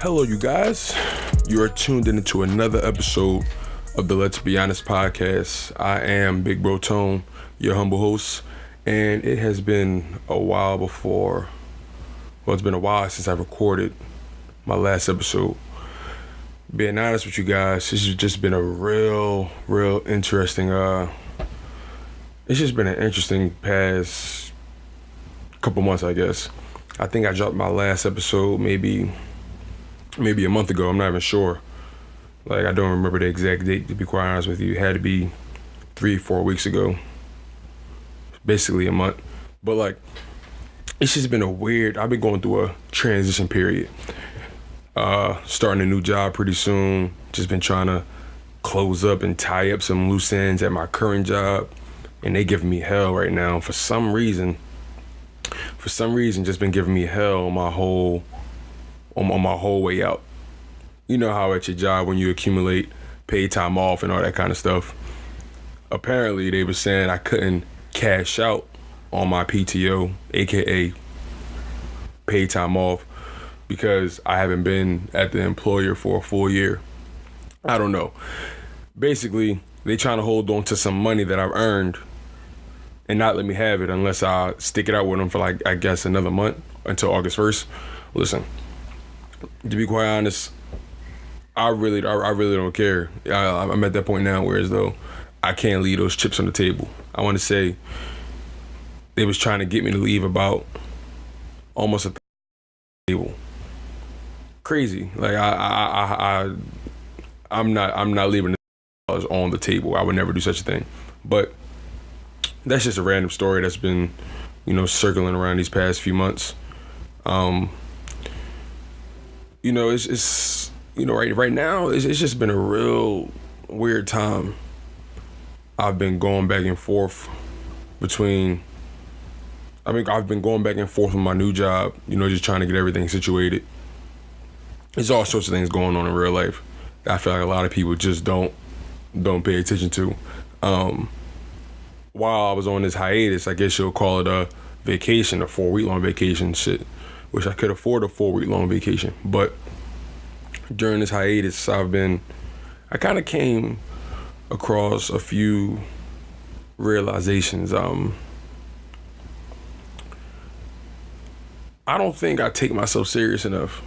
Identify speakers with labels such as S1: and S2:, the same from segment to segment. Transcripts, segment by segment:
S1: Hello, you guys. You are tuned into another episode of the Let's Be Honest podcast. I am Big Bro Tone, your humble host, and it has been a while it's been a while since I recorded my last episode. Being honest with you guys, this has just been a real interesting, it's just been an interesting past couple months, I guess. I think I dropped my last episode maybe a month ago. I'm not even sure. Like, I don't remember the exact date, to be quite honest with you. It had to be 3-4 weeks ago. Basically a month. But like, it's just been I've been going through a transition period. Starting a new job pretty soon. Just been trying to close up and tie up some loose ends at my current job. And they giving me hell right now. For some reason, just been giving me hell on my whole way out. You know how at your job when you accumulate paid time off and all that kind of stuff. Apparently they were saying I couldn't cash out on my PTO, aka paid time off, because I haven't been at the employer for a full year. I don't know. Basically, they trying to hold on to some money that I've earned and not let me have it unless I stick it out with them for like, I guess, another month until August 1st. Listen, to be quite honest, I really don't care. I'm at that point now where as though I can't leave those chips on the table. I want to say they was trying to get me to leave about almost a table. Crazy. Like I'm not leaving the on the table. I would never do such a thing. But that's just a random story that's been, circling around these past few months. It's right now it's just been a real weird time. I've been going back and forth with my new job, just trying to get everything situated. There's all sorts of things going on in real life that I feel like a lot of people just don't pay attention to. While I was on this hiatus, I guess you'll call it a vacation, a 4-week-long vacation shit, which I could afford a 4-week-long vacation. But during this hiatus, I kind of came across a few realizations. I don't think I take myself serious enough.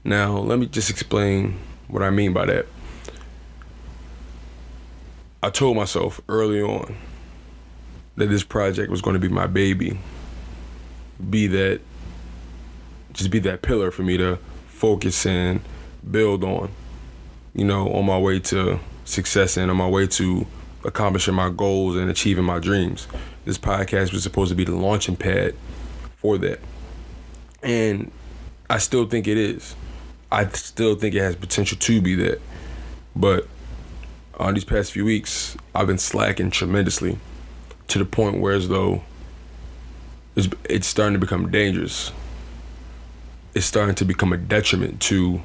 S1: Now, let me just explain what I mean by that. I told myself early on that this project was going to be my baby. Be that pillar for me to focus and build on, on my way to success and on my way to accomplishing my goals and achieving my dreams. This podcast was supposed to be the launching pad for that. And I still think it is. I still think it has potential to be that. But on these past few weeks, I've been slacking tremendously to the point where as though it's starting to become dangerous. It's starting to become a detriment to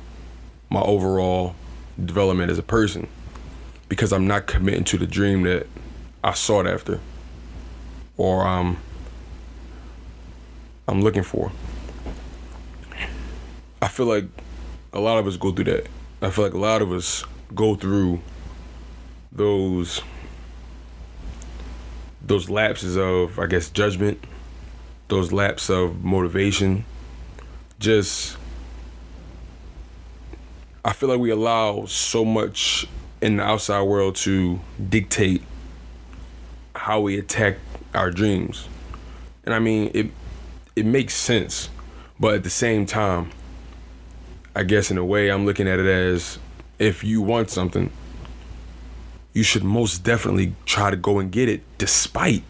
S1: my overall development as a person because I'm not committing to the dream that I sought after or I'm looking for. I feel like a lot of us go through that. I feel like a lot of us go through those lapses of, I guess, judgment, those lapses of motivation. I feel like we allow so much in the outside world to dictate how we attack our dreams. And I mean, it makes sense, but at the same time, I guess in a way I'm looking at it as if you want something, you should most definitely try to go and get it despite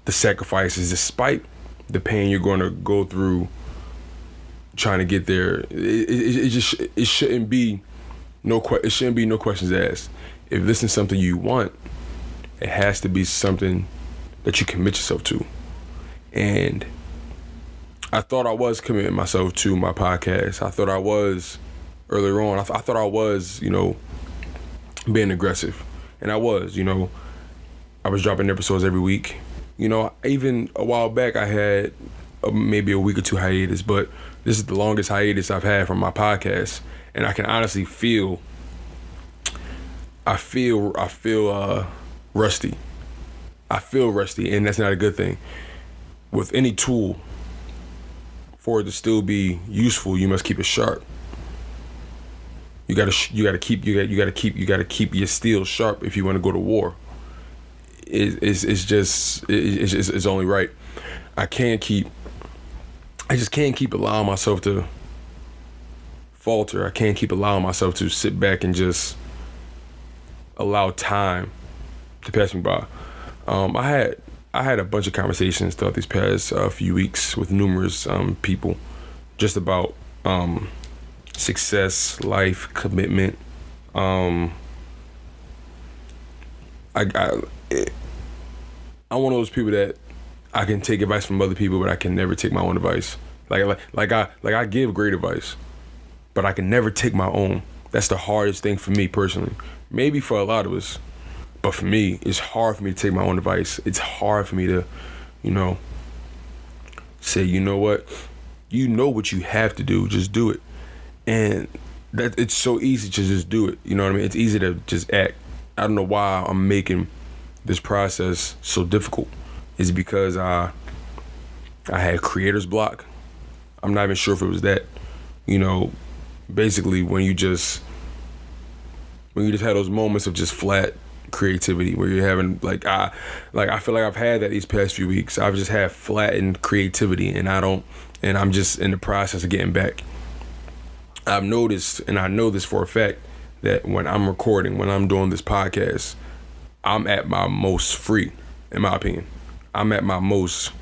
S1: the sacrifices, despite the pain you're going to go through trying to get there. It shouldn't be no questions asked. If this is something you want, it has to be something that you commit yourself to. And I thought I was committing myself to my podcast. I thought I was earlier on. I thought I was, being aggressive. And I was, I was dropping episodes every week. Even a while back, I had maybe a week or two hiatus, but this is the longest hiatus I've had from my podcast, and I can honestly feel rusty. I feel rusty, and that's not a good thing. With any tool, for it to still be useful, you must keep it sharp. You gotta keep your steel sharp if you want to go to war. It's only right. I just can't keep allowing myself to falter. I can't keep allowing myself to sit back and just allow time to pass me by. I had a bunch of conversations throughout these past few weeks with numerous people, just about success, life, commitment. I'm one of those people that I can take advice from other people, but I can never take my own advice. Like I give great advice, but I can never take my own. That's the hardest thing for me personally. Maybe for a lot of us, but for me, it's hard for me to take my own advice. It's hard for me to, say, you know what you have to do, just do it. And that it's so easy to just do it. You know what I mean? It's easy to just act. I don't know why I'm making this process so difficult. It's because I had creator's block. I'm not even sure if it was that. Basically when you just have those moments of just flat creativity where you're having I feel like I've had that these past few weeks. I've just had flattened creativity, and I'm just in the process of getting back. I've noticed, and I know this for a fact, that when I'm recording, when I'm doing this podcast, I'm at my most free, in my opinion. I'm at my most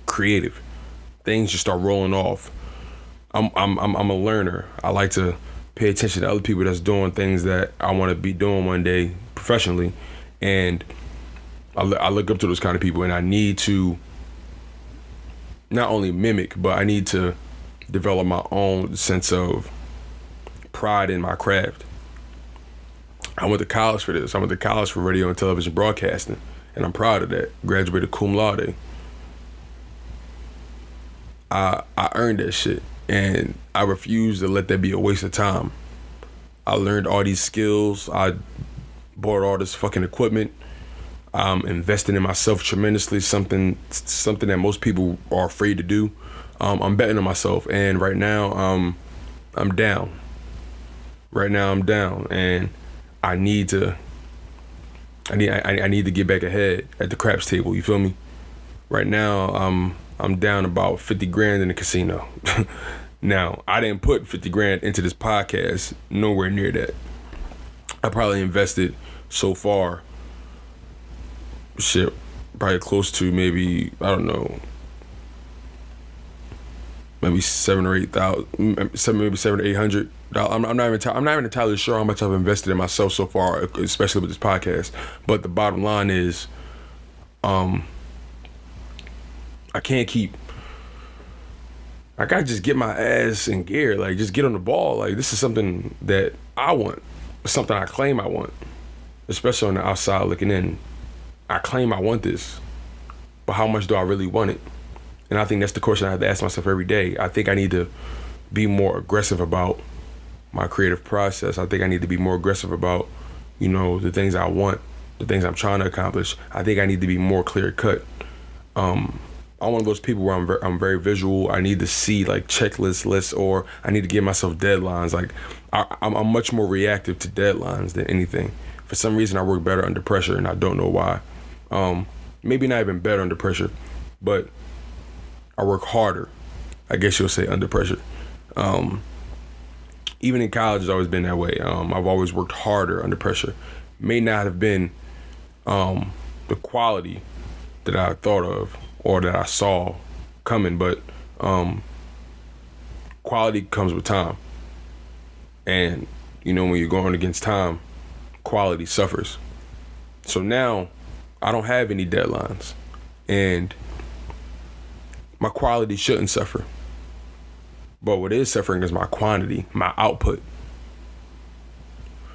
S1: creative. Things just start rolling off. I'm a learner. I like to pay attention to other people that's doing things that I want to be doing one day professionally, and I look up to those kind of people, and I need to not only mimic, but I need to develop my own sense of pride in my craft. I went to college for this. I went to college for radio and television broadcasting, and I'm proud of that. Graduated cum laude. I earned that shit, and I refuse to let that be a waste of time. I learned all these skills. I bought all this fucking equipment. I'm investing in myself tremendously, something that most people are afraid to do. I'm betting on myself, and right now I'm down. Right now I'm down, and I need to get back ahead at the craps table. You feel me? Right now I'm down about 50 grand in the casino. Now, I didn't put 50 grand into this podcast, nowhere near that. I probably invested so far, probably close to maybe, I don't know, maybe $7,000 or $800. I'm not even entirely sure how much I've invested in myself so far, especially with this podcast. But the bottom line is, I gotta just get my ass in gear, just get on the ball. This is something that I want, something I claim I want, especially on the outside looking in. I claim I want this, but how much do I really want it? And I think that's the question I have to ask myself every day. I think I need to be more aggressive about my creative process. I think I need to be more aggressive about, the things I want, the things I'm trying to accomplish. I think I need to be more clear cut. I'm one of those people where I'm very visual. I need to see checklist lists, or I need to give myself deadlines. I'm much more reactive to deadlines than anything. For some reason, I work better under pressure, and I don't know why. Maybe not even better under pressure, but I work harder, I guess you'll say, under pressure. Even in college, it's always been that way. I've always worked harder under pressure. May not have been the quality that I thought of or that I saw coming, but quality comes with time. And, when you're going against time, quality suffers. So now I don't have any deadlines, and my quality shouldn't suffer. But what is suffering is my quantity, my output.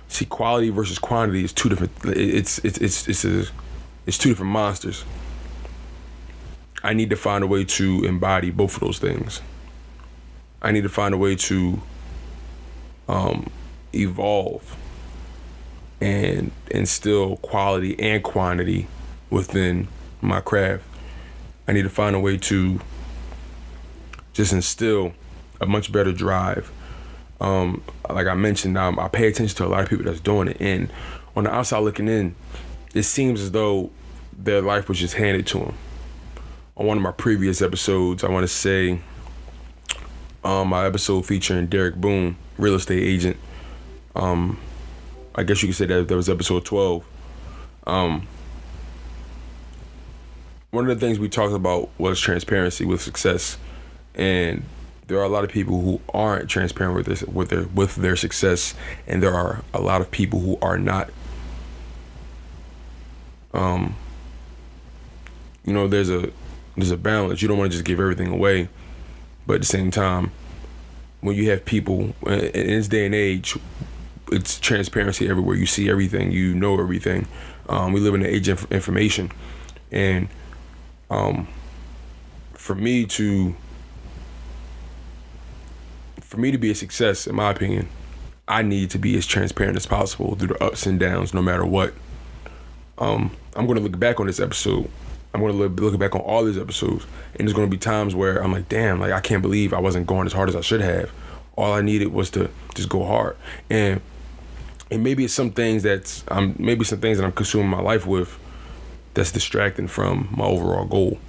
S1: See, quality versus quantity is two different. It's two different monsters. I need to find a way to embody both of those things. I need to find a way to evolve and instill quality and quantity within my craft. I need to find a way to just instill a much better drive. Like I mentioned, I pay attention to a lot of people that's doing it, and on the outside looking in, it seems as though their life was just handed to them. On one of my previous episodes, I want to say my episode featuring Derek Boone, real estate agent. I guess you could say that was episode 12. One of the things we talked about was transparency with success, and there are a lot of people who aren't transparent with their success, and there are a lot of people who are not. There's a balance. You don't want to just give everything away, but at the same time, when you have people in this day and age, it's transparency everywhere. You see everything. You know everything. We live in an age of information, and for me to be a success, in my opinion, I need to be as transparent as possible through the ups and downs, no matter what. I'm going to look back on this episode. I'm going to look back on all these episodes, and there's going to be times where I'm like, damn, like I can't believe I wasn't going as hard as I should have. All I needed was to just go hard, and maybe it's some things that I'm consuming my life with that's distracting from my overall goal.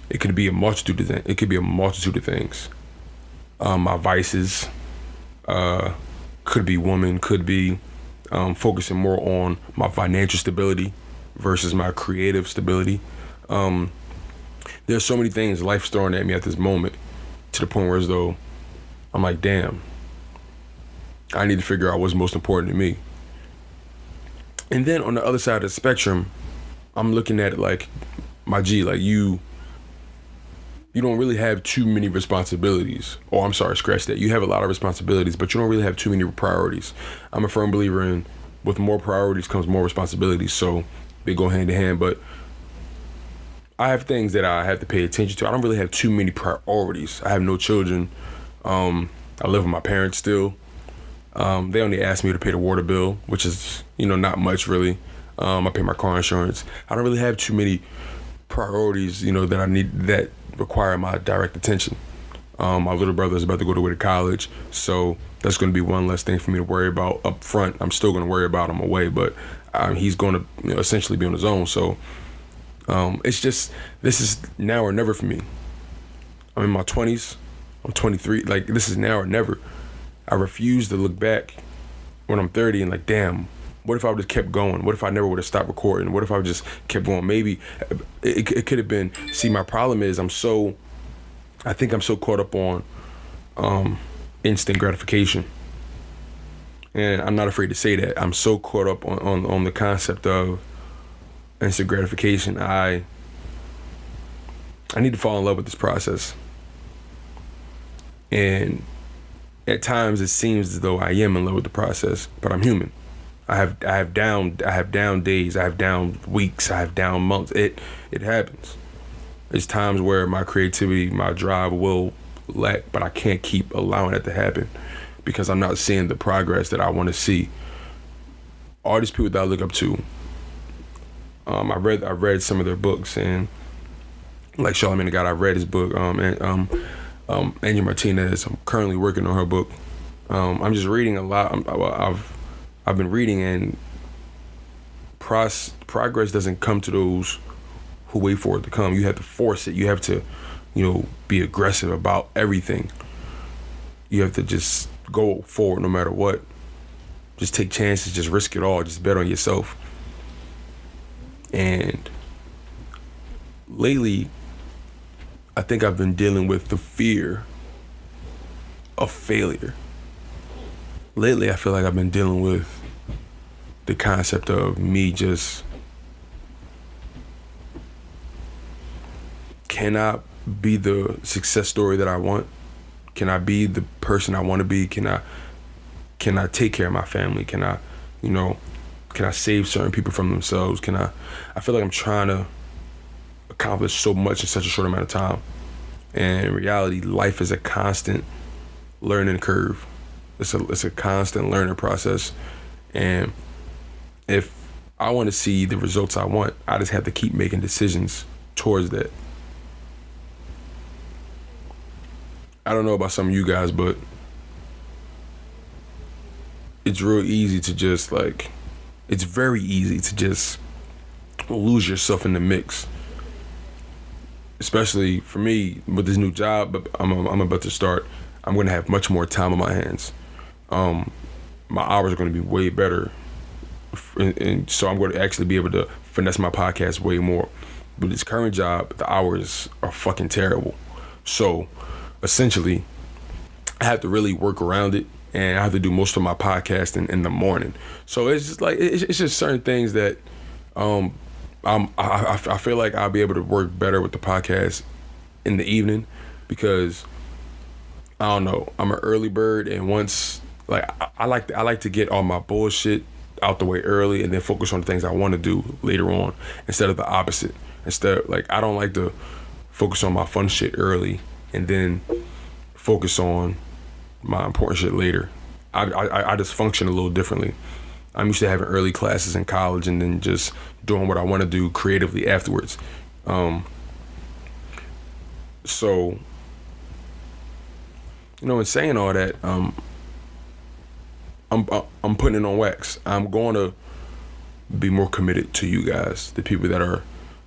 S1: It could be a multitude of things. My vices, could be women, could be focusing more on my financial stability versus my creative stability. There's so many things life's throwing at me at this moment, to the point where as though I'm like, damn, I need to figure out what's most important to me. And then on the other side of the spectrum, I'm looking at it like, my G, like you don't really have too many responsibilities. Oh, I'm sorry, scratch that. You have a lot of responsibilities, but you don't really have too many priorities. I'm a firm believer in, with more priorities comes more responsibilities, so they go hand in hand. But I have things that I have to pay attention to. I don't really have too many priorities. I have no children. I live with my parents still. They only ask me to pay the water bill, which is, not much really. I pay my car insurance. I don't really have too many priorities, that I need, that require my direct attention. My little brother is about to go to college, so that's going to be one less thing for me to worry about up front. I'm still going to worry about him away, but he's going to essentially be on his own. So it's just, this is now or never for me. I'm in my 20s. I'm 23. Like, this is now or never. I refuse to look back when I'm 30 and like, damn, what if I would have kept going? What if I never would have stopped recording? What if I just kept going? Maybe it could have been. See, my problem is I think I'm so caught up on instant gratification. And I'm not afraid to say that. I'm so caught up on the concept of instant gratification. I need to fall in love with this process. And at times it seems as though I am in love with the process, but I'm human. I have down days, I have down weeks, I have down months. It happens. There's times where my creativity, my drive will lack, but I can't keep allowing it to happen because I'm not seeing the progress that I want to see. All these people that I look up to, I read some of their books, and like Charlamagne the God, I read his book, Angie Martinez. I'm currently working on her book. I'm just reading a lot. I've been reading, and progress doesn't come to those who wait for it to come. You have to force it. You have to, be aggressive about everything. You have to just go forward no matter what. Just take chances. Just risk it all. Just bet on yourself. And lately, I think I've been dealing with the fear of failure. Lately, I feel like I've been dealing with the concept of me just, can I be the success story that I want? Can I be the person I want to be? Can I take care of my family? Can I save certain people from themselves? I feel like I'm trying to accomplish so much in such a short amount of time. And in reality, life is a constant learning curve. It's a constant learning process. And if I want to see the results I want, I just have to keep making decisions towards that. I don't know about some of you guys, but it's real easy to just it's very easy to just lose yourself in the mix. Especially for me with this new job, but I'm about to start. I'm going to have much more time on my hands. My hours are going to be way better, and so I'm going to actually be able to finesse my podcast way more. With this current job, the hours are fucking terrible. So essentially, I have to really work around it, and I have to do most of my podcasting in the morning. So it's just it's just certain things that I feel like I'll be able to work better with the podcast in the evening, because I don't know, I'm an early bird, and once I like to get all my bullshit out the way early and then focus on the things I want to do later on, instead of the opposite. I don't like to focus on my fun shit early and then focus on my important shit later. I just function a little differently. I'm used to having early classes in college and then just doing what I want to do creatively afterwards. So, in saying all that, I'm putting it on wax. I'm going to be more committed to you guys, the people that are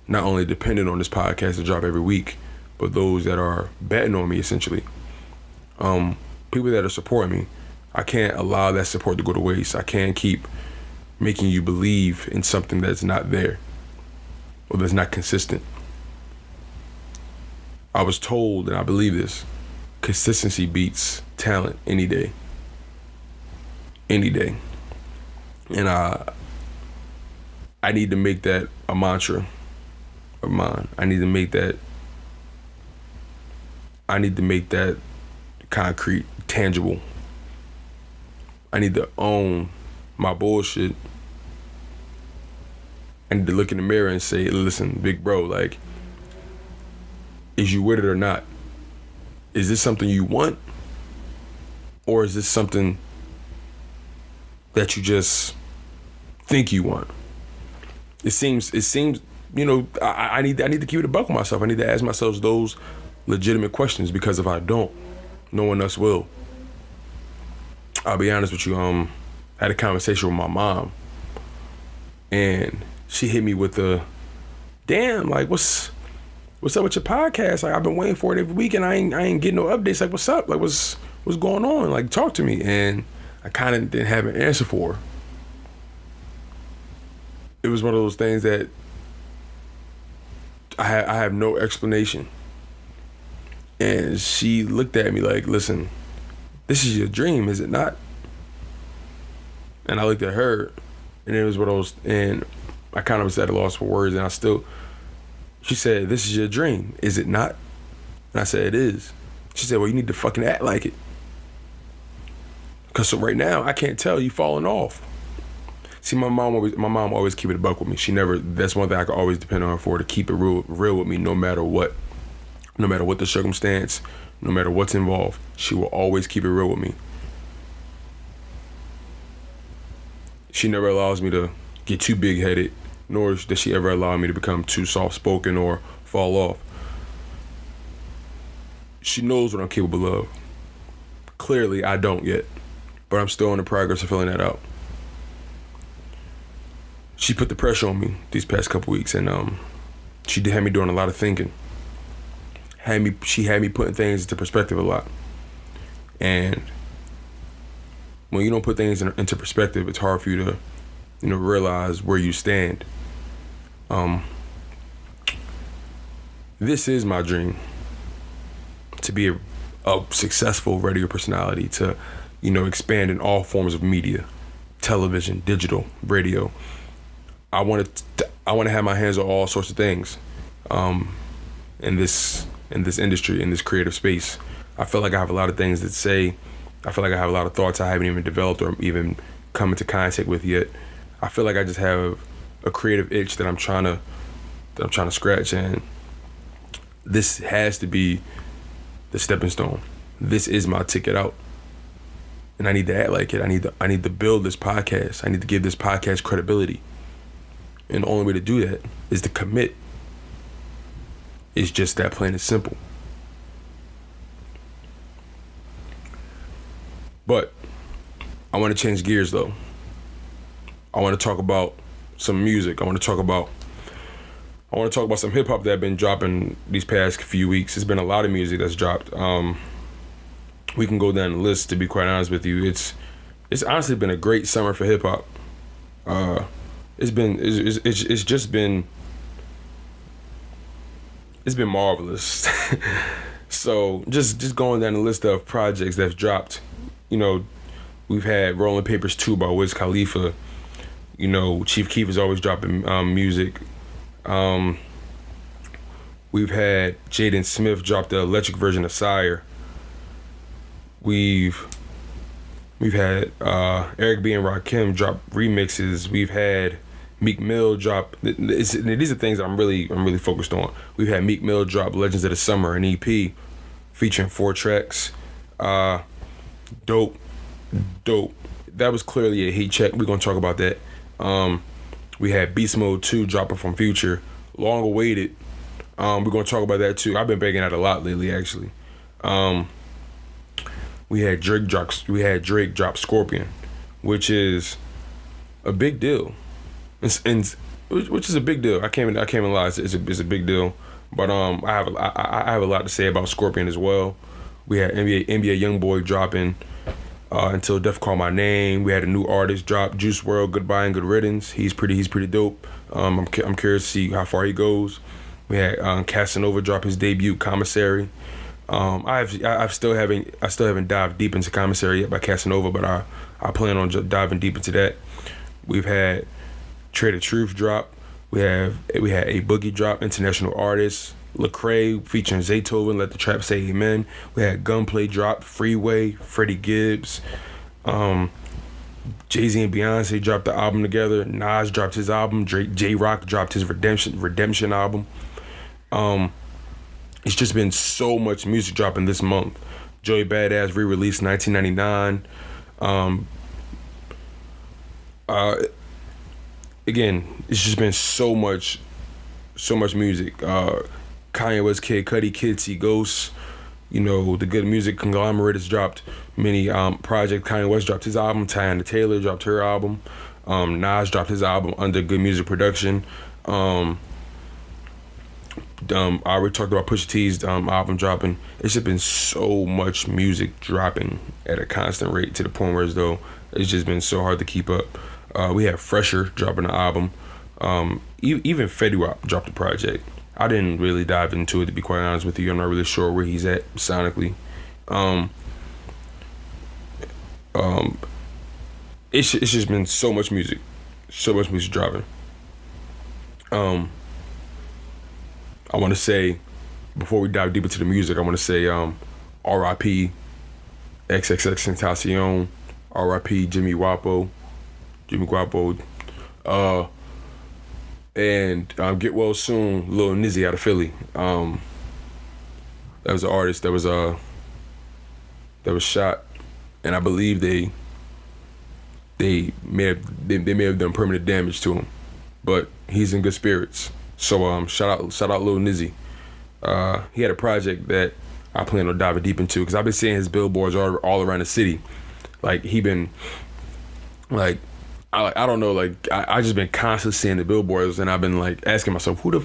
S1: not only dependent on this podcast to drop every week, but those that are betting on me, essentially. People that are supporting me. I can't allow that support to go to waste. I can't keep making you believe in something that's not there or that's not consistent. I was told, and I believe this, consistency beats talent any day. Any day. And I need to make that a mantra of mine. I need to make that concrete, tangible. I need to own my bullshit. I need to look in the mirror and say, listen, big bro, is you with it or not? Is this something you want? Or is this something that you just think you want? It seems, I need to keep it a buck with myself. I need to ask myself those legitimate questions, because if I don't, no one else will. I'll be honest with you, I had a conversation with my mom, and she hit me with the, damn, what's up with your podcast? I've been waiting for it every week and I ain't getting no updates. What's up? What's going on? Talk to me. And I kind of didn't have an answer for her. It was one of those things that I have no explanation. And she looked at me like, listen, this is your dream, is it not? And I looked at her, and it was one of those, and I kind of was at a loss for words, and she said, this is your dream, is it not? And I said, it is. She said, well, you need to fucking act like it. Because so right now, I can't tell you falling off. See, my mom always keep it a buck with me. That's one thing I can always depend on her for, to keep it real with me no matter what. No matter what the circumstance, no matter what's involved, she will always keep it real with me. She never allows me to get too big-headed, nor does she ever allow me to become too soft-spoken or fall off. She knows what I'm capable of. Clearly, I don't yet, but I'm still in the progress of filling that out. She put the pressure on me these past couple weeks, and she did have me doing a lot of thinking. She had me putting things into perspective a lot. And when you don't put things into perspective, it's hard for you to, realize where you stand. This is my dream, to be a successful radio personality, to, expand in all forms of media, television, digital, radio. I want to have my hands on all sorts of things, in this industry, in this creative space. I feel like I have a lot of things to say. I feel like I have a lot of thoughts I haven't even developed or even come into contact with yet. I feel like I just have a creative itch that I'm trying to scratch, and this has to be the stepping stone. This is my ticket out. And I need to act like it. I need to build this podcast. I need to give this podcast credibility. And the only way to do that is to commit. It's just that plain and simple. But I want to change gears though. I want to talk about some music. I want to talk about some hip hop that I've been dropping these past few weeks. There's been a lot of music that's dropped. We can go down the list, to be quite honest with you. It's honestly been a great summer for hip hop. It's been marvelous. So just going down the list of projects that's dropped, you know, we've had Rolling Papers 2 by Wiz Khalifa. You know, Chief Keef is always dropping music. We've had Jaden Smith drop the electric version of Sire. We've had Eric B and Rakim drop remixes. We've had Meek Mill drop. These are things I'm really focused on. We've had Meek Mill drop Legends of the Summer, an EP featuring 4 tracks. Dope. That was clearly a heat check. We're gonna talk about that. We had Beast Mode 2 dropping from Future, long awaited. We're gonna talk about that too. I've been begging that a lot lately, actually. We had Drake drop Scorpion, which is a big deal. Which is a big deal. I can't even lie. It's a big deal. But I have a lot to say about Scorpion as well. We had NBA YoungBoy dropping Until Death Call My Name. We had a new artist drop, Juice WRLD, Goodbye and Good Riddance. He's pretty dope. I'm curious to see how far he goes. We had Casanova drop his debut, Commissary. I still haven't dived deep into Commissary yet by Casanova, but I plan on diving deep into that. We've had Trade of Truth drop. We had A Boogie drop, international artist. Lecrae featuring Zaytoven, Let the Trap Say Amen. We had Gunplay drop, Freeway, Freddie Gibbs. Jay-Z and Beyonce dropped the album together. Nas dropped his album. J-Rock dropped his Redemption album. It's just been so much music dropping this month. Joey Badass re-released 1999. Again, it's just been so much music. Kanye West, Kid Cudi, Kids See Ghosts. You know, the Good Music Conglomerate has dropped many projects. Kanye West dropped his album. Tiana Taylor dropped her album. Nas dropped his album under Good Music Production. I already talked about Pusha T's album dropping. It's just been so much music dropping at a constant rate to the point where as though it's just been so hard to keep up. We have Fresher dropping an album. Even Fetty Wap dropped a project. I didn't really dive into it, to be quite honest with you. I'm not really sure where he's at sonically. It's just been so much music dropping. I want to say, before we dive deep into the music, I want to say R.I.P. XXXTentacion, R.I.P. Jimmy Guapo, and Get Well Soon, Lil Nizzy out of Philly. That was an artist that was shot, and I believe they may have done permanent damage to him, but he's in good spirits. So shout out Lil Nizzy. He had a project that I plan on diving deep into because I've been seeing his billboards all around the city. Like he been like. I don't know, like I just been constantly seeing the billboards, and I've been like asking myself, who the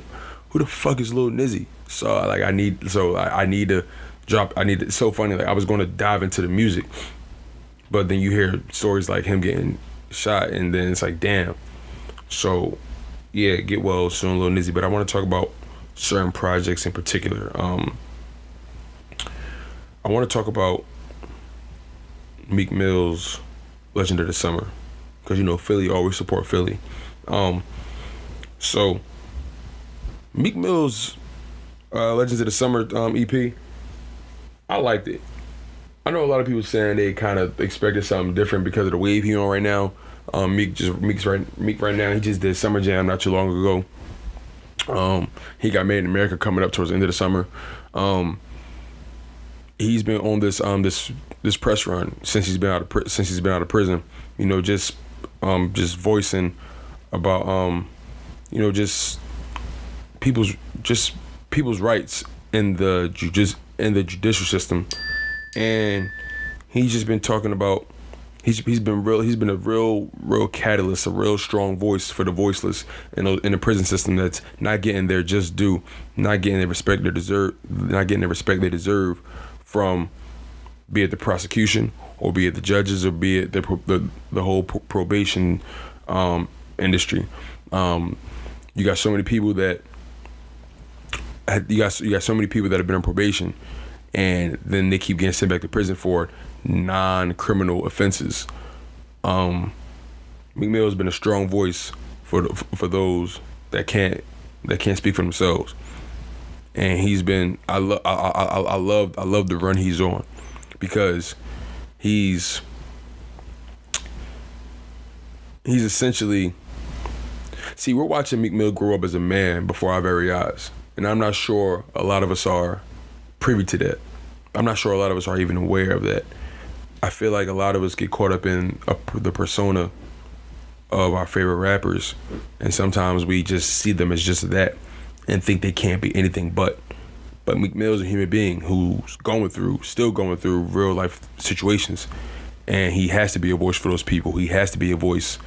S1: fuck is Lil Nizzy? So like I need to drop. It's so funny. Like I was going to dive into the music, but then you hear stories like him getting shot, and then it's like damn. So yeah, Get Well Soon, Lil Nizzy. But I want to talk about certain projects in particular. I want to talk about Meek Mill's Legend of the Summer. Because, you know, Philly always support Philly. So, Meek Mill's Legends of the Summer EP, I liked it. I know a lot of people saying they kind of expected something different because of the wave he on right now. Meek right now, he just did Summer Jam not too long ago. He got Made in America coming up towards the end of the summer. He's been on this press run since he's been out of prison. Just voicing about just people's rights in the judicial system, and he's just been talking about. He's been a real catalyst, a real strong voice for the voiceless in the prison system that's not getting their just due, not getting the respect they deserve from, be it the prosecution or be it the judges or be it the whole probation industry. You got so many people that have been on probation, and then they keep getting sent back to prison for non-criminal offenses. Meek Mill has been a strong voice for those that can't speak for themselves, and he's been. I love the run he's on, because he's essentially. See, we're watching Meek Mill grow up as a man before our very eyes, and I'm not sure a lot of us are privy to that. I'm not sure a lot of us are even aware of that. I feel like a lot of us get caught up in the persona of our favorite rappers, and sometimes we just see them as just that and think they can't be anything but. But Meek Mill is a human being who's still going through real life situations, and he has to be a voice for those people. He has to be a voice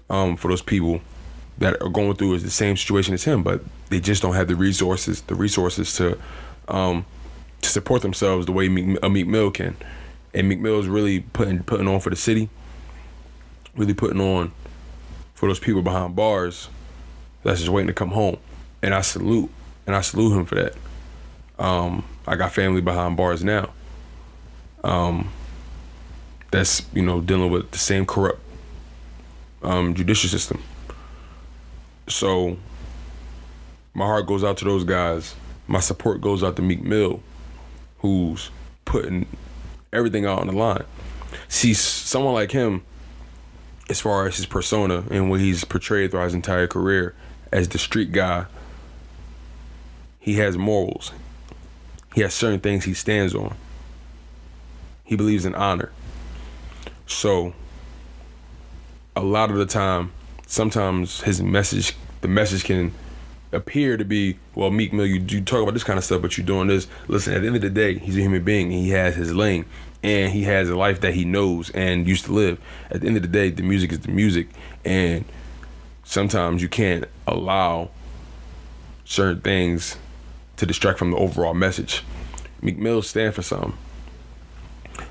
S1: for those people that are going through the same situation as him, but they just don't have the resources to support themselves the way Meek Mill can. And Meek Mill is really putting on for the city, really putting on for those people behind bars that's just waiting to come home. And I salute him for that. I got family behind bars now. That's dealing with the same corrupt judicial system. So my heart goes out to those guys. My support goes out to Meek Mill, who's putting everything out on the line. See, someone like him, as far as his persona and what he's portrayed throughout his entire career as the street guy, he has morals. He has certain things he stands on. He believes in honor. So a lot of the time, sometimes the message can appear to be, well, Meek Mill, you talk about this kind of stuff, but you're doing this. Listen, at the end of the day, he's a human being, and he has his lane, and he has a life that he knows and used to live. At the end of the day, the music is the music, and sometimes you can't allow certain things to distract from the overall message. Meek Mill stand for something.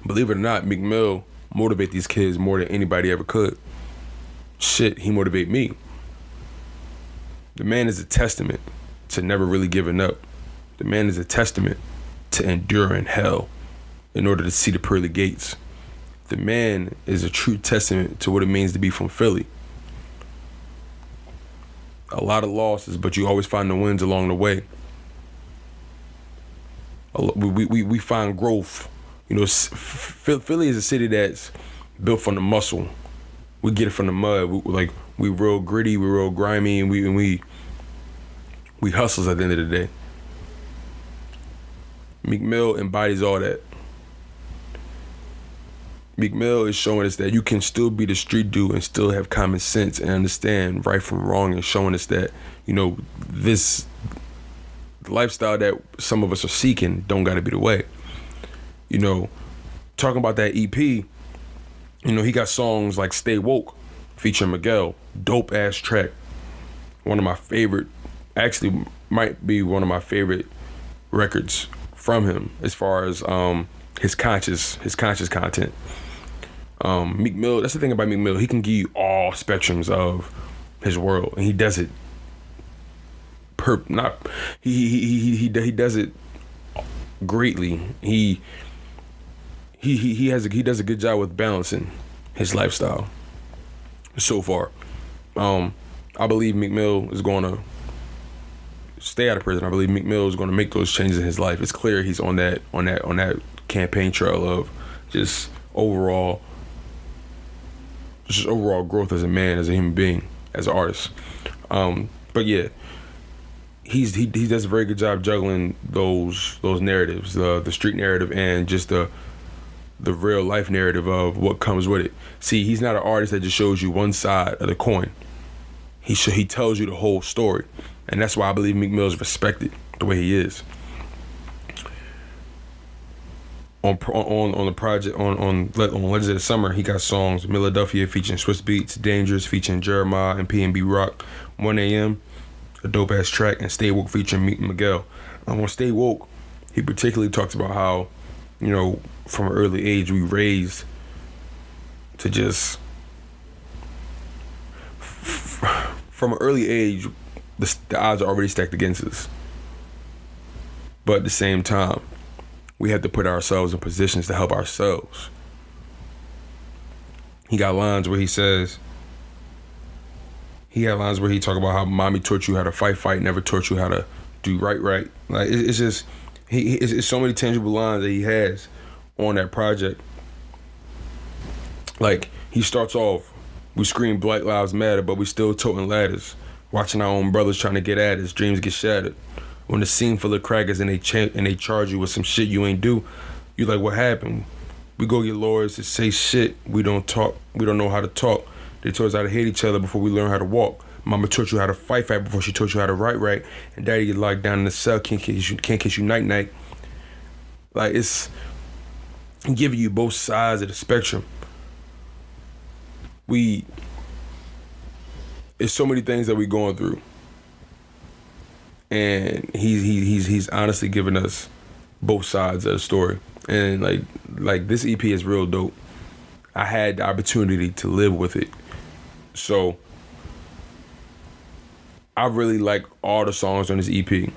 S1: Believe it or not, Meek Mill motivate these kids more than anybody ever could. Shit, he motivate me. The man is a testament to never really giving up. The man is a testament to enduring hell in order to see the pearly gates. The man is a true testament to what it means to be from Philly. A lot of losses, but you always find the wins along the way. We find growth. Philly is a city that's built from the muscle. We get it from the mud. We real gritty, we real grimy, and we hustles at the end of the day. Meek Mill embodies all that. Meek Mill is showing us that you can still be the street dude and still have common sense and understand right from wrong, and showing us that, this lifestyle that some of us are seeking don't gotta be the way. Talking about that EP, he got songs like Stay Woke featuring Miguel, dope ass track. One of my favorite, actually might be one of my favorite records from him as far as his conscious content. Meek Mill, that's the thing about Meek Mill, he can give you all spectrums of his world, and he does it he does it greatly. He does a good job with balancing his lifestyle so far. I believe Meek Mill is going to stay out of prison. I believe Meek Mill is going to make those changes in his life. It's clear he's on that campaign trail of just overall growth as a man, as a human being, as an artist. But yeah, he does a very good job juggling those narratives, the street narrative and just the real life narrative of what comes with it. See, he's not an artist that just shows you one side of the coin. He tells you the whole story, and that's why I believe Meek Mill is respected the way he is. On the project on Legends of the Summer, he got songs Philadelphia featuring Swiss Beats, Dangerous featuring Jeremiah and P&B Rock, 1 a.m. a dope ass track, and Stay Woke featuring Meek Miguel. On Stay Woke, he particularly talks about how, you know, from an early age we raised to just from an early age the odds are already stacked against us, but at the same time we have to put ourselves in positions to help ourselves. He got lines where he talk about how mommy taught you how to fight, never taught you how to do right. Like it's just it's so many tangible lines that he has on that project. Like he starts off, we scream Black Lives Matter, but we still toting ladders, watching our own brothers trying to get at us, dreams get shattered. When the scene full of crackers and they charge you with some shit you ain't do, you like, what happened? We go get lawyers to say shit. We don't talk. We don't know how to talk. They taught us how to hate each other before we learn how to walk. Mama taught you how to fight before she taught you how to write. And daddy get locked down in the cell, can't kiss you night. Like it's giving you both sides of the spectrum. It's so many things that we going through. And he's honestly giving us both sides of the story, and like this EP is real dope. I had the opportunity to live with it, so I really like all the songs on this EP.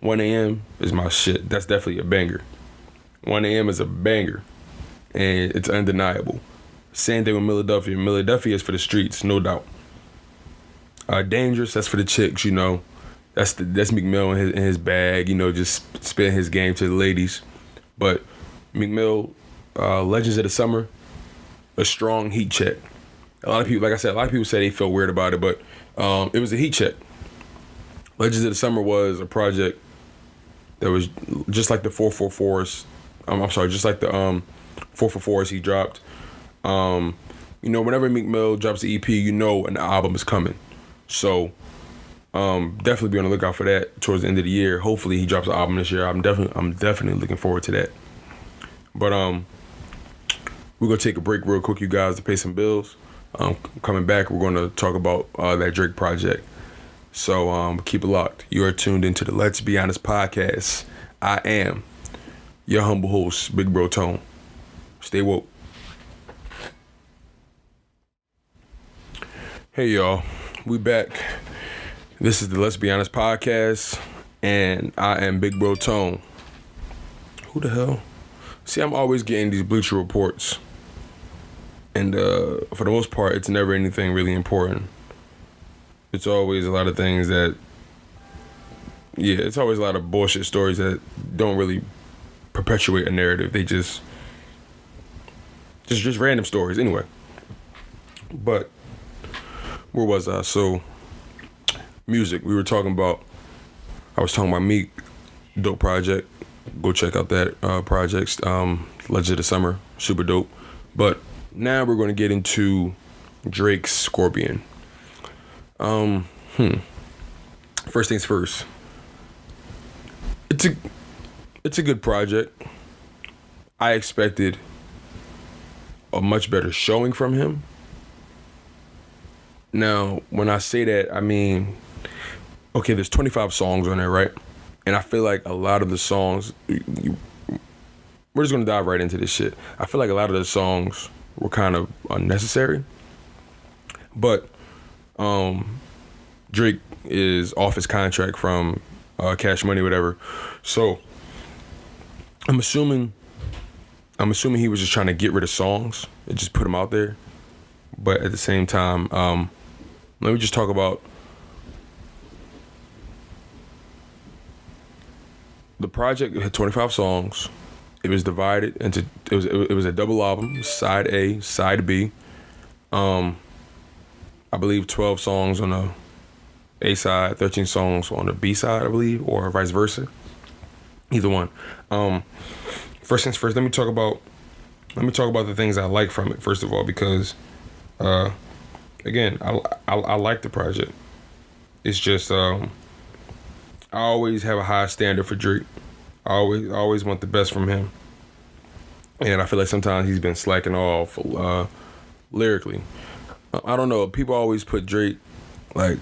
S1: 1 a.m. is my shit. That's definitely a banger. 1 a.m. is a banger, and it's undeniable. Same thing with Philadelphia. Philadelphia is for the streets, no doubt. Dangerous, that's for the chicks, you know. That's Meek Mill in his bag, you know, just spitting his game to the ladies. But Meek Mill, Legends of the Summer, a strong heat check. A lot of people, like I said, a lot of people say they felt weird about it, but it was a heat check. Legends of the Summer was a project that was just like the 444s. Just like the 444s he dropped. You know, whenever Meek Mill drops an EP, you know an album is coming. So definitely be on the lookout for that towards the end of the year. Hopefully he drops an album this year. I'm definitely looking forward to that. But we're gonna take a break real quick, you guys, to pay some bills. Coming back, we're gonna talk about that Drake project. So keep it locked. You are tuned into the Let's Be Honest podcast. I am your humble host, Big Bro Tone. Stay woke. Hey y'all, we back. This is the Let's Be Honest podcast, and I am Big Bro Tone. Who the hell? See, I'm always getting these Bleacher reports, and for the most part, it's never anything really important. It's always a lot of things that, it's always a lot of bullshit stories that don't really perpetuate a narrative. They just random stories anyway. But where was I? So, music. I was talking about Meek, dope project. Go check out that project. Legends of the Summer, super dope. But now we're going to get into Drake's Scorpion. First things first. It's a good project. I expected a much better showing from him. Now, when I say that, I mean, okay, there's 25 songs on there, right? And I feel like a lot of the songs, we're just gonna dive right into this shit. I feel like a lot of the songs were kind of unnecessary. But Drake is off his contract from Cash Money, whatever. So I'm assuming he was just trying to get rid of songs and just put them out there. But at the same time, let me just talk about the project. It had 25 songs. It was divided into it was a double album, side A, side B. I believe 12 songs on A side, 13 songs on the B side, I believe, or vice versa. Either one. First things first, let me talk about the things I like from it, first of all, because again, I like the project. It's just I always have a high standard for Drake. I always want the best from him. And I feel like sometimes he's been slacking off lyrically. I don't know. People always put Drake like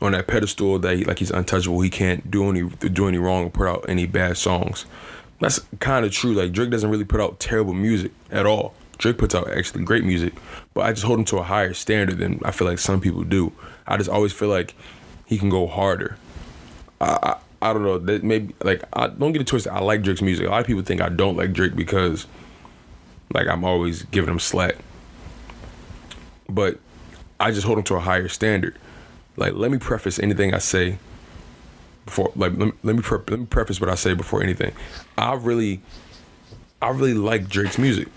S1: on that pedestal that he's untouchable. He can't do any wrong or put out any bad songs. That's kind of true. Like, Drake doesn't really put out terrible music at all. Drake puts out actually great music, but I just hold him to a higher standard than I feel like some people do. I just always feel like he can go harder. I don't know. That maybe, like, I don't get it twisted. I like Drake's music. A lot of people think I don't like Drake because, like, I'm always giving him slack. But I just hold him to a higher standard. Like, let me preface anything I say before. Like, let me preface what I say before anything. I really like Drake's music.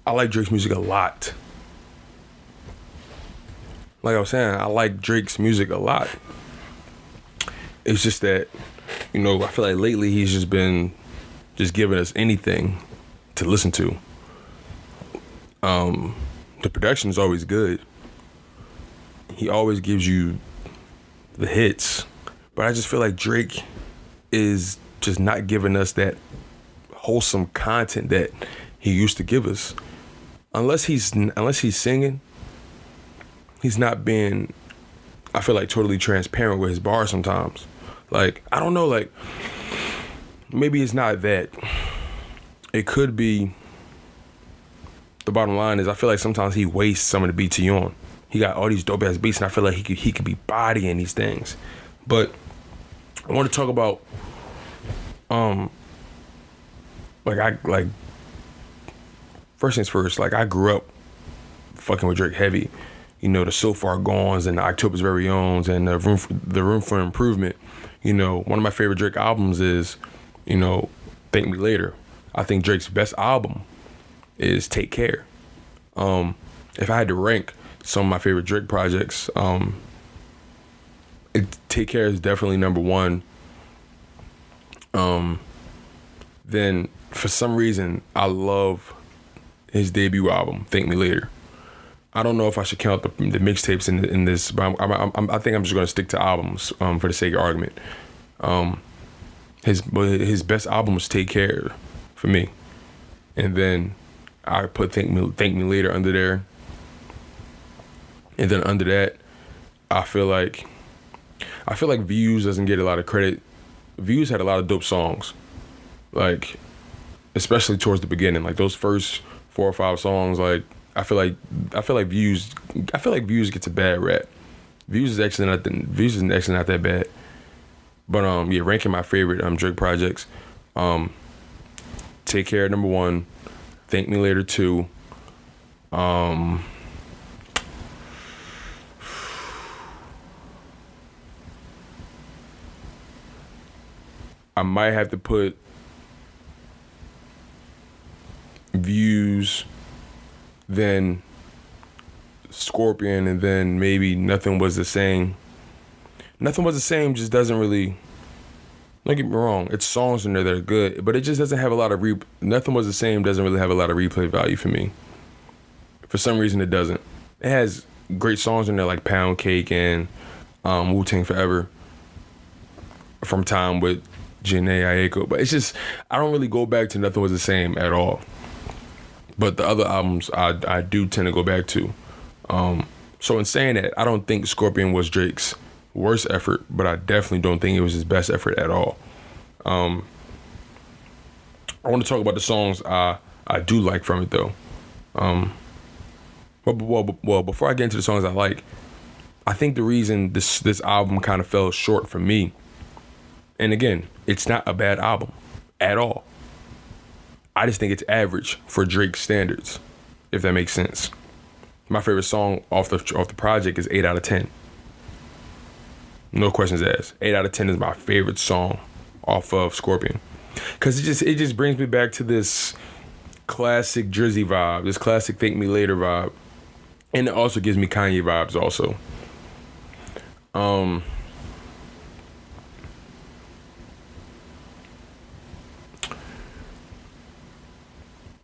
S1: I like Drake's music a lot. Like I was saying, I like Drake's music a lot. It's just that, I feel like lately he's just been giving us anything to listen to. The production is always good. He always gives you the hits. But I just feel like Drake is just not giving us that wholesome content that he used to give us. Unless he's singing, he's not being, I feel like, totally transparent with his bars sometimes. Like, I don't know, like, maybe it's not that. It could be, the bottom line is, I feel like sometimes he wastes some of the beats he on. He got all these dope ass beats, and I feel like he could be bodying these things. But I want to talk about, first things first, like, I grew up fucking with Drake heavy. The So Far Gones and the October's Very Owns and the Room for Improvement. One of my favorite Drake albums is, Thank Me Later. I think Drake's best album is Take Care. If I had to rank some of my favorite Drake projects, Take Care is definitely number one. Then for some reason, I love his debut album, Thank Me Later. I don't know if I should count the mixtapes in this, but I think I'm just going to stick to albums for the sake of argument. His best album was Take Care for me, and then I put Thank Me Later under there, and then under that, I feel like Views doesn't get a lot of credit. Views had a lot of dope songs, like, especially towards the beginning, like those first 4 or 5 songs, like. I feel like Views gets a bad rap. Views is actually not that bad. But ranking my favorite Drake projects. Take Care number 1, Thank Me Later 2. I might have to put Views, then Scorpion, and then maybe Nothing Was the Same. Nothing Was the Same just doesn't really, don't get me wrong, it's songs in there that are good, but it just doesn't have a lot of Nothing Was the Same doesn't really have a lot of replay value for me. For some reason it doesn't. It has great songs in there like Pound Cake and Wu-Tang Forever, From Time with Jhené Aiko, but it's just, I don't really go back to Nothing Was the Same at all. But the other albums I do tend to go back to. So in saying that, I don't think Scorpion was Drake's worst effort, but I definitely don't think it was his best effort at all. I want to talk about the songs I do like from it though. Well, before I get into the songs I like, I think the reason this album kind of fell short for me, and again, it's not a bad album at all. I just think it's average for Drake standards, if that makes sense. My favorite song off the project is 8 out of 10. No questions asked. 8 out of 10 is my favorite song off of Scorpion. Because it just brings me back to this classic Drizzy vibe, this classic Thank Me Later vibe. And it also gives me Kanye vibes also. Um,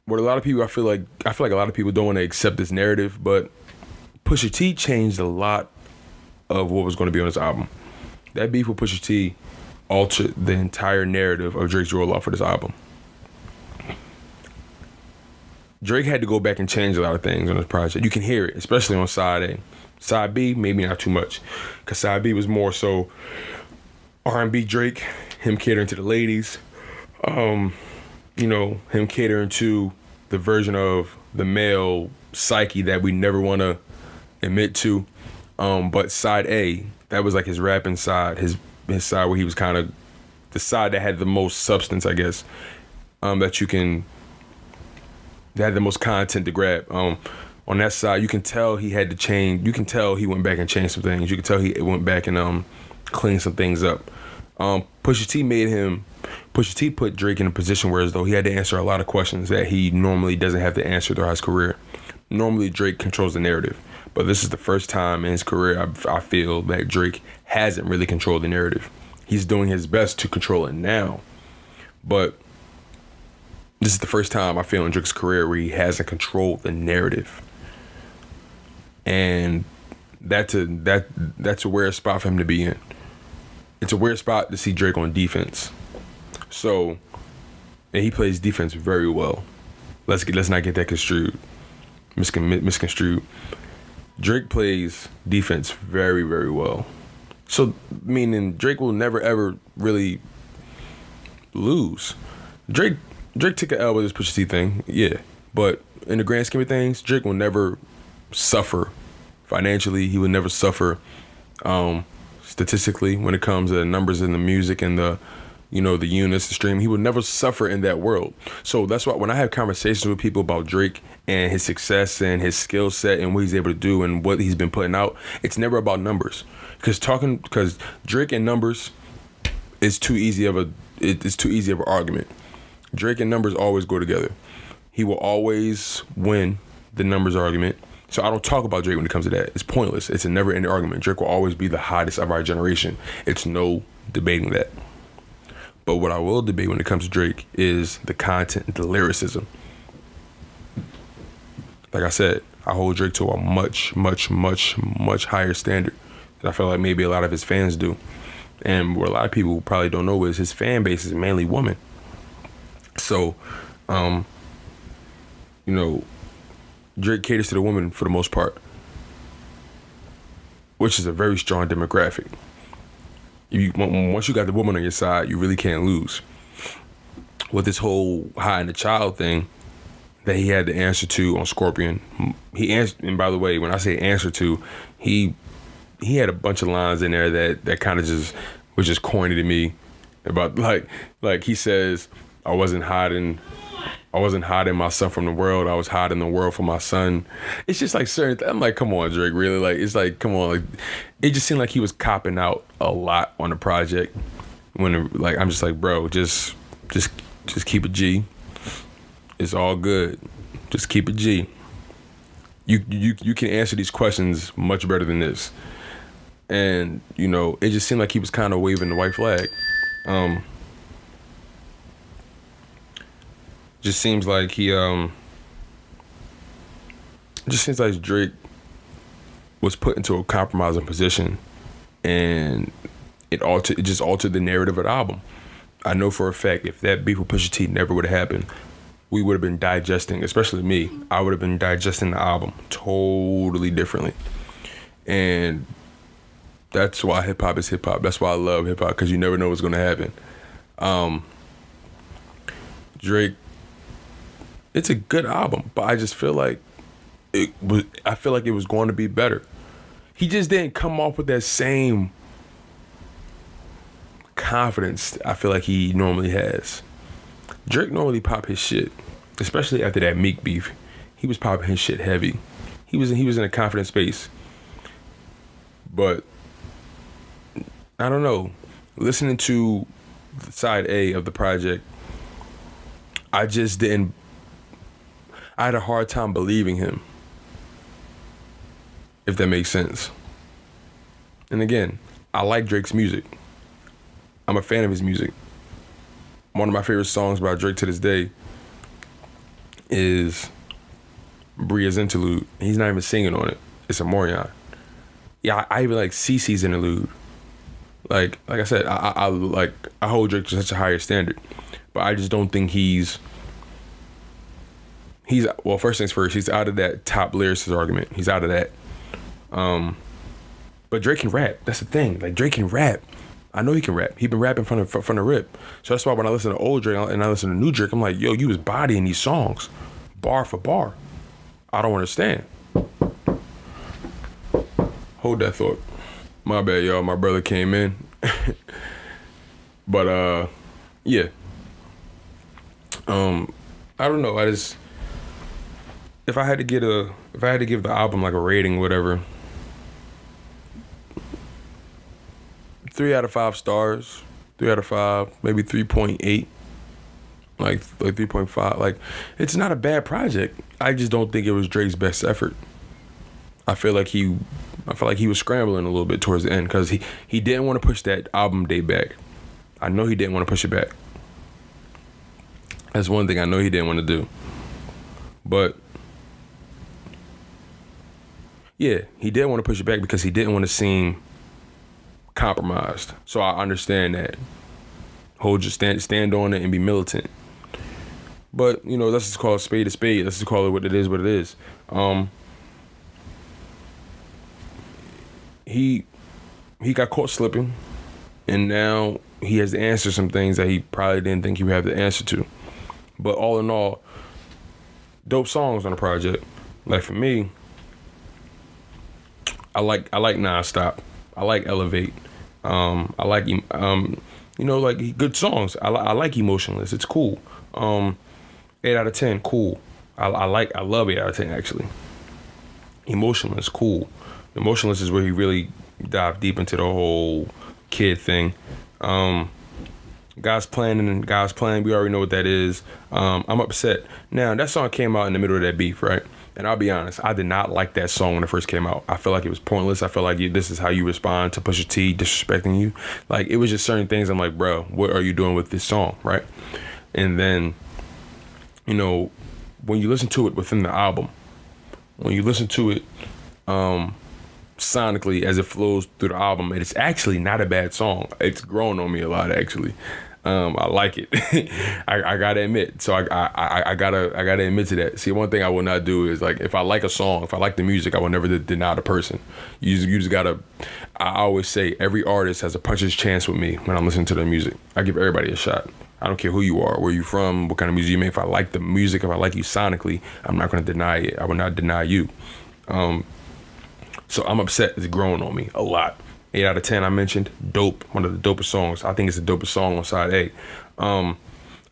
S1: what a lot of people, I feel like a lot of people don't want to accept this narrative, but Pusha T changed a lot of what was going to be on this album. That beef with Pusha T altered the entire narrative of Drake's roll-off for this album. Drake had to go back and change a lot of things on this project. You can hear it, especially on side A. Side B, maybe not too much, because side B was more so R&B Drake, him catering to the ladies, him catering to the version of the male psyche that we never want to admit to. But side A, that was like his rapping side, his side where he was kind of the side that had the most substance, I guess, that had the most content to grab. On that side, you can tell he had to change. You can tell he went back and changed some things. You can tell he went back and cleaned some things up. Pusha T put Drake in a position where as though he had to answer a lot of questions that he normally doesn't have to answer throughout his career. Normally, Drake controls the narrative. But this is the first time in his career I feel that Drake hasn't really controlled the narrative. He's doing his best to control it now. But this is the first time I feel in Drake's career where he hasn't controlled the narrative. And that's a weird spot for him to be in. It's a weird spot to see Drake on defense. So, and he plays defense very well. Let's not get that misconstrued. Drake plays defense very, very well. So, meaning Drake will never ever really lose. Drake took an L with this Pusha T thing, yeah. But in the grand scheme of things, Drake will never suffer financially. He will never suffer statistically when it comes to the numbers in the music and the units, the stream. He would never suffer in that world. So that's why when I have conversations with people about Drake and his success and his skill set and what he's able to do and what he's been putting out, it's never about numbers. Because Drake and numbers is too easy of an argument. Drake and numbers always go together. He will always win the numbers argument. So I don't talk about Drake when it comes to that. It's pointless. It's a never-ending argument. Drake will always be the hottest of our generation. It's no debating that. But what I will debate when it comes to Drake is the content, the lyricism. Like I said, I hold Drake to a much, much, much, much higher standard than I feel like maybe a lot of his fans do. And what a lot of people probably don't know is his fan base is mainly women. So, Drake caters to the women for the most part, which is a very strong demographic. Once you got the woman on your side, you really can't lose. With this whole hiding the child thing that he had to answer to on Scorpion, he answered. And by the way, when I say answer to, he had a bunch of lines in there that kind of just was just corny to me about like he says, I wasn't hiding my son from the world. I was hiding the world from my son. It's just like certain. I'm like, come on, Drake, really? Like, it's like, come on. Like, it just seemed like he was copping out a lot on the project. I'm just like, bro, just keep it G. It's all good. Just keep it G. You can answer these questions much better than this. And it just seemed like he was kind of waving the white flag. Just seems like Drake was put into a compromising position, and it just altered the narrative of the album. I know for a fact if that beef with Pusha T never would have happened, we would have been digesting, especially me, I would have been digesting the album totally differently. And that's why hip hop is hip hop. That's why I love hip hop, because you never know what's gonna happen. Drake, it's a good album, but I just feel like it was going to be better. He just didn't come off with that same confidence I feel like he normally has. Drake normally pop his shit, especially after that Meek beef. He was popping his shit heavy. He was in a confident space. But I don't know. Listening to side A of the project, I had a hard time believing him, if that makes sense. And again, I like Drake's music. I'm a fan of his music. One of my favorite songs by Drake to this day is Bria's Interlude. He's not even singing on it. It's a Morion. Yeah, I even like CeCe's Interlude. Like I said, I hold Drake to such a higher standard, but I just don't think he's well. First things first, he's out of that top lyricist argument. He's out of that. But Drake can rap. That's the thing. Like Drake can rap. I know he can rap. He been rapping from the rip. So that's why when I listen to old Drake and I listen to new Drake, I'm like, yo, you was bodying these songs, bar for bar. I don't understand. Hold that thought. My bad, y'all. My brother came in. But yeah. I don't know. If I had to give the album like a rating, whatever, 3 out of 5 stars, 3 out of 5, maybe 3.8, like 3.5. Like, it's not a bad project. I just don't think it was Drake's best effort. I feel like he was scrambling a little bit towards the end because he didn't want to push that album date back. I know he didn't want to push it back. That's one thing I know he didn't want to do. But yeah, he didn't want to push it back because he didn't want to seem compromised. So I understand that. Stand on it and be militant. But, let's just call a spade a spade. Let's just call it what it is. He got caught slipping, and now he has to answer some things that he probably didn't think he would have the answer to. But all in all, dope songs on the project. Like for me, I like Nonstop. I like Elevate. I like like good songs. I like Emotionless. It's cool. 8 out of 10, cool. I love 8 out of 10 actually. Emotionless, cool. Emotionless is where he really dived deep into the whole kid thing. God's Plan, we already know what that is. I'm upset. Now, that song came out in the middle of that beef, right? And I'll be honest, I did not like that song when it first came out. I felt like it was pointless. I felt like this is how you respond to Pusha T disrespecting you. Like, it was just certain things I'm like, bro, what are you doing with this song, right? And then, when you listen to it within the album, when you listen to it sonically as it flows through the album, it's actually not a bad song. It's grown on me a lot, actually. I like it. I gotta admit. So I gotta admit to that. See, one thing I will not do is, like, if I like a song, if I like the music, I will never deny the person. You just gotta. I always say every artist has a puncher's chance with me when I'm listening to their music. I give everybody a shot. I don't care who you are, where you from, what kind of music you make. If I like the music, if I like you sonically, I'm not gonna deny it. I will not deny you. So I'm upset. It's growing on me a lot. 8 out of 10, I mentioned. Dope. One of the dopest songs. I think it's the dopest song on side A.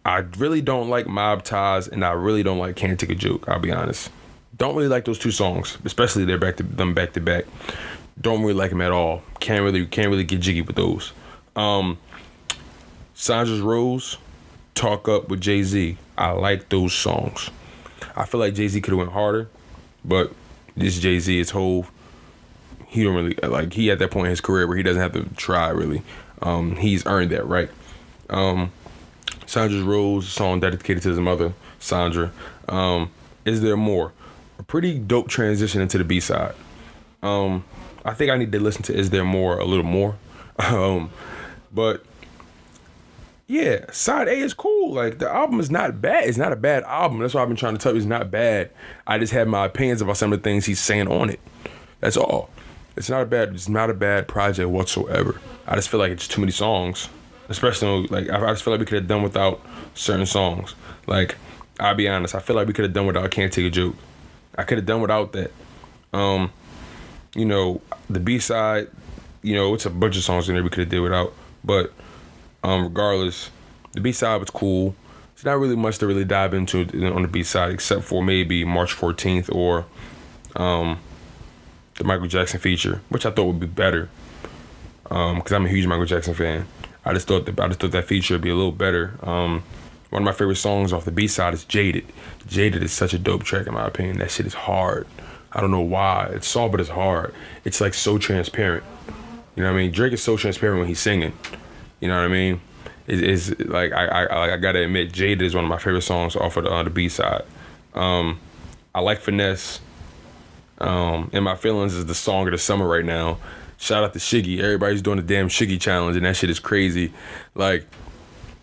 S1: I really don't like Mob Ties, and I really don't like Can't Take a Joke. I'll be honest. Don't really like those two songs, especially they're back to back. Don't really like them at all. Can't really get jiggy with those. Sandra's Rose, Talk Up with Jay-Z. I like those songs. I feel like Jay-Z could have went harder, but this Jay-Z is Hov. He don't really, like, he at that point in his career where he doesn't have to try really. He's earned that, right? Sandra's Rose, a song dedicated to his mother, Sandra. Is There More? A pretty dope transition into the B-side. I think I need to listen to Is There More a little more. But yeah, side A is cool. Like, the album is not bad. It's not a bad album. That's why I've been trying to tell you it's not bad. I just have my opinions about some of the things he's saying on it. That's all. It's not a bad project whatsoever. I just feel like it's too many songs. Especially, like, I just feel like we could have done without certain songs. Like, I'll be honest, I feel like we could have done without Can't Take a Joke. I could have done without that. The B-side, it's a bunch of songs in there we could have did without. But regardless, the B-side was cool. It's not really much to really dive into on the B-side, except for maybe March 14th or the Michael Jackson feature, which I thought would be better, because I'm a huge Michael Jackson fan. I just thought that feature would be a little better. One of my favorite songs off the B-side is Jaded. Jaded is such a dope track in my opinion. That shit is hard. I don't know why. It's soft, but it's hard. It's like so transparent. You know what I mean? Drake is so transparent when he's singing. You know what I mean? It's like I gotta admit, Jaded is one of my favorite songs off of the B side. I like Finesse. And My Feelings is the song of the summer right now. Shout out to Shiggy. Everybody's doing the damn Shiggy challenge, and that shit is crazy. Like,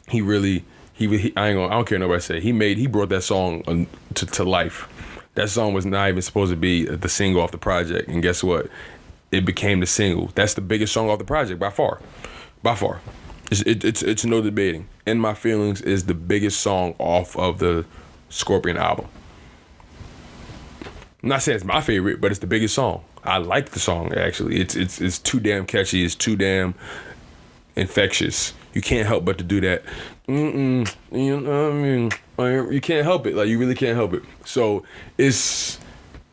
S1: he I don't care what nobody say. He brought that song to life. That song was not even supposed to be the single off the project, and guess what? It became the single. That's the biggest song off the project by far. By far. It's no debating. And My Feelings is the biggest song off of the Scorpion album. I'm not saying it's my favorite, but it's the biggest song. I like the song, actually. It's too damn catchy. It's too damn infectious. You can't help but to do that. You know what I mean? You can't help it. Like, you really can't help it. So it's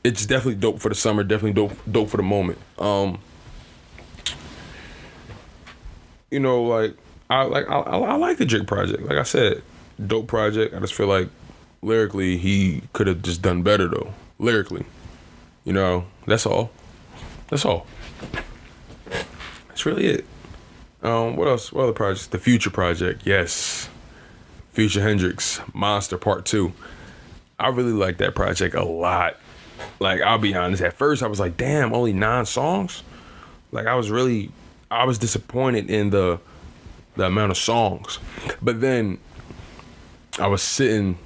S1: definitely dope for the summer. Definitely dope for the moment. You know, like I like the Drake project. Like I said, dope project. I just feel like lyrically he could have just done better though. Lyrically, you know, that's all. That's really it. What else? What other projects? The Future project, yes. Future Hendrix, Monster Part 2. I really like that project a lot. Like, I'll be honest, at first I was like, damn, only 9 songs? Like, I was disappointed in the amount of songs. But then I was having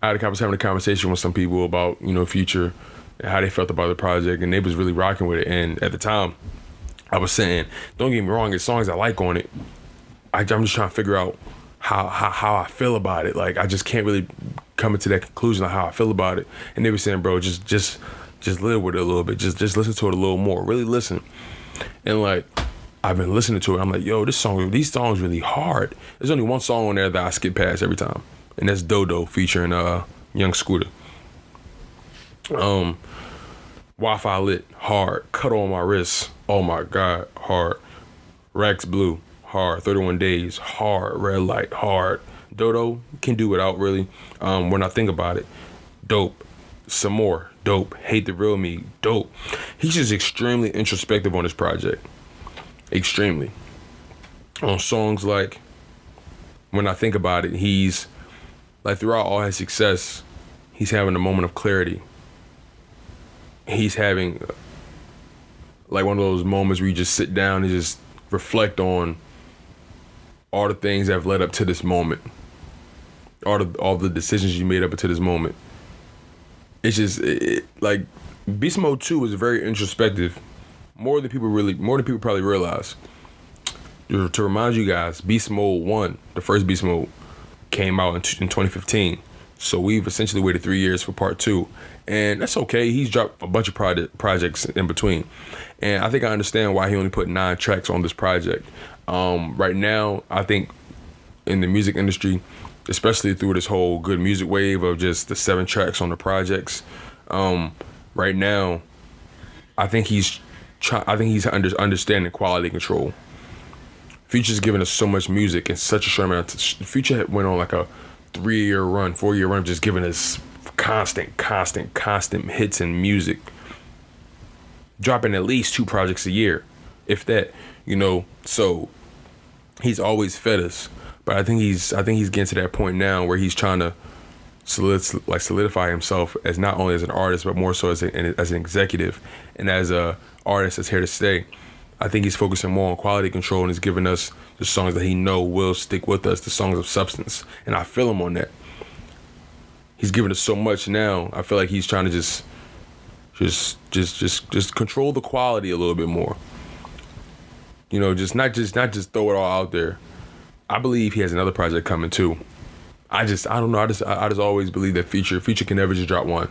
S1: a conversation with some people about, you know, Future and how they felt about the project, and they was really rocking with it. And at the time, I was saying, don't get me wrong, there's songs I like on it. I'm just trying to figure out how I feel about it. Like, I just can't really come into that conclusion of how I feel about it. And they were saying, bro, just live with it a little bit. Just listen to it a little more. Really listen. And like, I've been listening to it. I'm like, yo, these songs really hard. There's only one song on there that I skip past every time, and that's Dodo featuring Young Scooter. Wi-Fi Lit, hard. Cut on My Wrist, oh my God, hard. Rax Blue, hard. 31 Days, hard. Red Light, hard. Dodo, can do without really. When I think about it, dope. Some More, dope. Hate the Real Me, dope. He's just extremely introspective on this project. Extremely. On songs like, when I think about it, he's like, throughout all his success, he's having a moment of clarity. He's having like one of those moments where you just sit down and just reflect on all the things that have led up to this moment, all the decisions you made up until this moment. It's just like Beast Mode 2 is very introspective, more than people probably realize. To remind you guys, Beast Mode 1, the first Beast Mode, came out in 2015. So we've essentially waited 3 years for part 2. And that's okay. He's dropped a bunch of projects in between. And I think I understand why he only put 9 tracks on this project. Right now, I think in the music industry, especially through this whole good music wave of just the 7 tracks on the projects, right now, I think he's understanding quality control. Future's given us so much music in such a short amount of time. Future went on like a 4-year run, just giving us constant hits and music. Dropping at least 2 projects a year, if that, you know. So he's always fed us. But I think he's getting to that point now where he's trying to solidify himself as not only as an artist, but more so as an executive and as a artist that's here to stay. I think he's focusing more on quality control and he's giving us the songs that he know will stick with us, the songs of substance. And I feel him on that. He's giving us so much now. I feel like he's trying to just control the quality a little bit more. You know, just not just throw it all out there. I believe he has another project coming too. I don't know. I just always believe that Future can never just drop 1.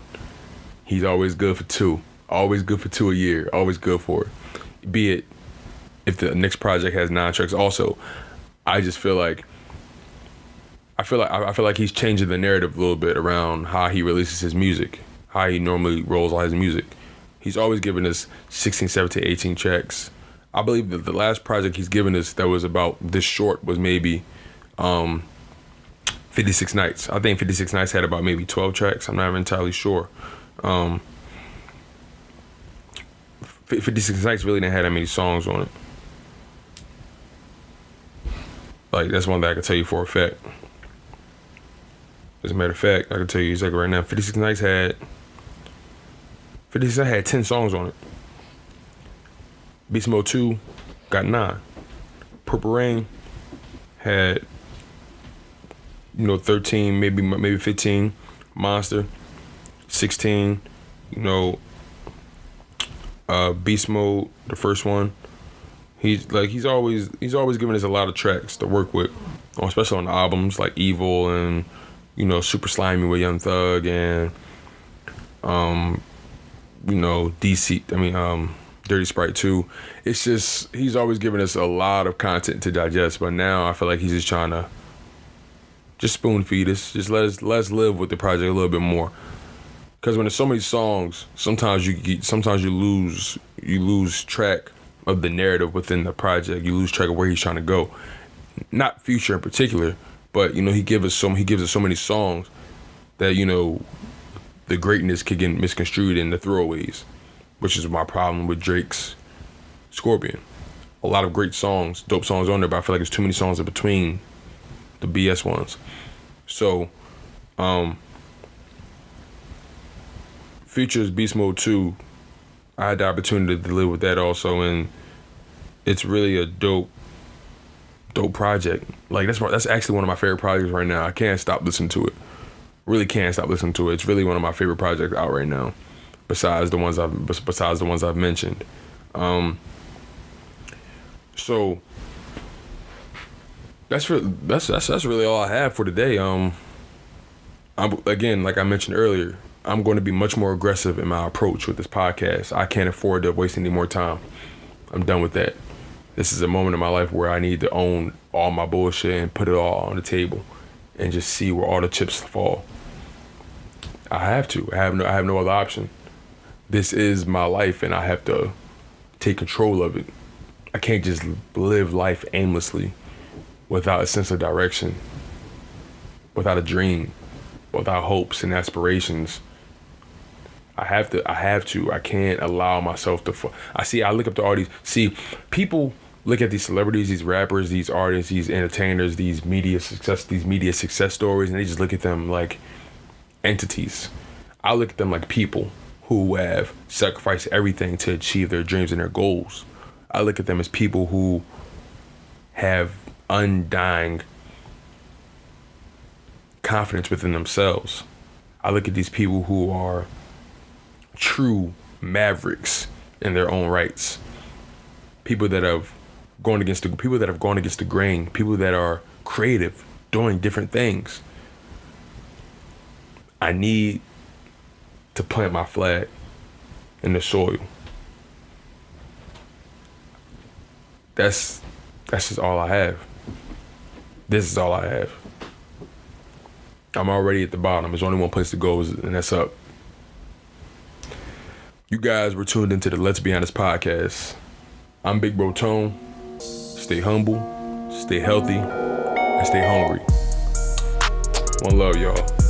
S1: He's always good for 2. Always good for 2 a year. Always good for it. Be it if the next project has 9 tracks. Also, I feel like he's changing the narrative a little bit around how he releases his music, how he normally rolls all his music. He's always given us 16, 17, 18 tracks. I believe that the last project he's given us that was about this short was maybe 56 Nights. I think 56 Nights had about maybe 12 tracks. I'm not entirely sure. 56 Nights really didn't have that many songs on it. Like, that's one thing I can tell you for a fact. As a matter of fact, I can tell you exactly right now, 56 Nights had 10 songs on it. Beast Mode 2 got 9. Purple Rain had 13, maybe 15. Monster 16. Beast Mode, the first one. He's always giving us a lot of tracks to work with, especially on the albums like Evil and Super Slimy with Young Thug and Dirty Sprite 2. It's just he's always giving us a lot of content to digest, but now I feel like he's just trying to just spoon feed us. Just let us live with the project a little bit more. Because when there's so many songs, sometimes you lose track of the narrative within the project. You lose track of where he's trying to go. Not Future in particular, but he gives us so many songs that the greatness could get misconstrued in the throwaways, which is my problem with Drake's Scorpion. A lot of great songs, dope songs on there, but I feel like there's too many songs in between the BS ones. So, Future's Beast Mode 2, I had the opportunity to live with that also, and it's really a dope project. Like, that's actually one of my favorite projects right now. I can't stop listening to it. Really can't stop listening to it. It's really one of my favorite projects out right now, besides the ones I've mentioned. So that's really all I have for today. Again, like I mentioned earlier, I'm going to be much more aggressive in my approach with this podcast. I can't afford to waste any more time. I'm done with that. This is a moment in my life where I need to own all my bullshit and put it all on the table and just see where all the chips fall. I have to. I have no other option. This is my life and I have to take control of it. I can't just live life aimlessly without a sense of direction, without a dream, without hopes and aspirations. I have to. I can't allow myself to. I look up to all these. See, people look at these celebrities, these rappers, these artists, these entertainers, these media success stories, and they just look at them like entities. I look at them like people who have sacrificed everything to achieve their dreams and their goals. I look at them as people who have undying confidence within themselves. I look at these people who are true mavericks in their own rights. People that have gone against the grain. People that are creative, doing different things. I need to plant my flag in the soil. That's just all I have. This is all I have. I'm already at the bottom. There's only one place to go, and that's up. You guys were tuned into the Let's Be Honest podcast. I'm Big Bro Tone. Stay humble, stay healthy, and stay hungry. One love, y'all.